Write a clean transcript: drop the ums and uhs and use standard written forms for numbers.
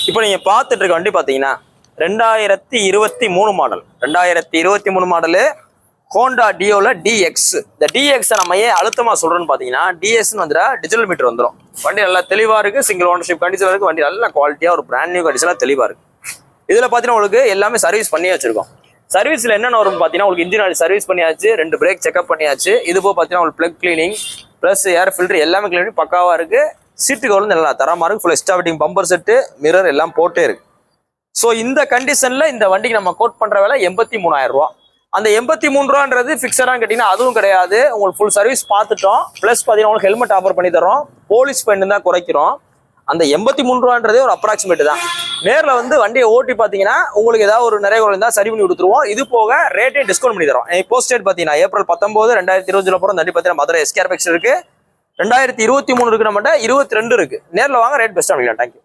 இப்போ நீங்கள் பார்த்துட்டு இருக்க வண்டி பார்த்தீங்கன்னா 2023 மாடல். 2023 மாடலு ஹோண்டா டியோவில் டிஎக்ஸ். இந்த டிஎக்ஸை நம்ம ஏன் அழுத்தமாக சொல்கிறோன்னு பார்த்தீங்கன்னா, டிஎக்ஸ்னு வந்துடா டிஜிட்டல் மீட்டர் வந்துடும். வண்டி நல்லா தெளிவாக இருக்குது, சிங்கிள் ஓனர்ஷிப் கண்டிஷன் இருக்குது, வண்டி நல்ல குவாலிட்டியாக ஒரு பிராண்ட் நியூ கண்டிஷனாக தெளிவாக இருக்குது. இதில் பார்த்தீங்கன்னா உங்களுக்கு எல்லாமே சர்வீஸ் பண்ணி வச்சிருக்கோம். சர்வீஸில் என்னென்ன வரும்னு பார்த்தீங்கன்னா, உங்களுக்கு இன்ஜின் ஆயில் சர்வீஸ் பண்ணியாச்சு, 2 பிரேக் செக்அப் பண்ணியாச்சு. இது போக பார்த்தீங்கன்னா உங்களுக்கு plug cleaning plus air filter எல்லாமே கிளீனிங் பக்காவாக இருக்குது. சீட்டுக்கு வந்து நல்லா தரமாக இருக்குது. Full extra fitting bumper set mirror எல்லாம் போட்டே இருக்குது. ஸோ இந்த கண்டிஷனில் இந்த வண்டிக்கு நம்ம கோட் பண்ணுற விலை 83,000 ரூபா. அந்த 83 ரூபான்றது ஃபிக்ஸடான்னு கேட்டிங்கன்னா அதுவும் கிடையாது. உங்களுக்கு ஃபுல் சர்வீஸ் பார்த்துட்டோம். ப்ளஸ் பார்த்தீங்கன்னா உங்களுக்கு ஹெல்மெட் ஆஃபர் பண்ணி தரோம். போலீஸ் ஃபைன் தான் குறைக்கிறோம். அந்த 83 ரூபான்றதே ஒரு அப்ராக்சிமேட் தான். நேரில் வந்து வண்டியை ஓட்டி பார்த்தீங்கன்னா உங்களுக்கு ஏதாவது ஒரு நிறைய குறை இருந்தால் சரி பண்ணி கொடுத்துருவோம். இது போக ரேட்டே டிஸ்கவுண்ட் பண்ணி தரோம். போஸ்ட் டேட் பார்த்தீங்கன்னா April 19, 2020 போகிற வண்டி பார்த்தீங்கன்னா மதுரை SKR இருக்குது. 2023 இருக்கு, நம்மகிட்ட 22 இருக்குது. நேரில் வாங்க, ரேட் பெஸ்ட்டாக பண்ணிக்கலாம். தேங்க்யூ.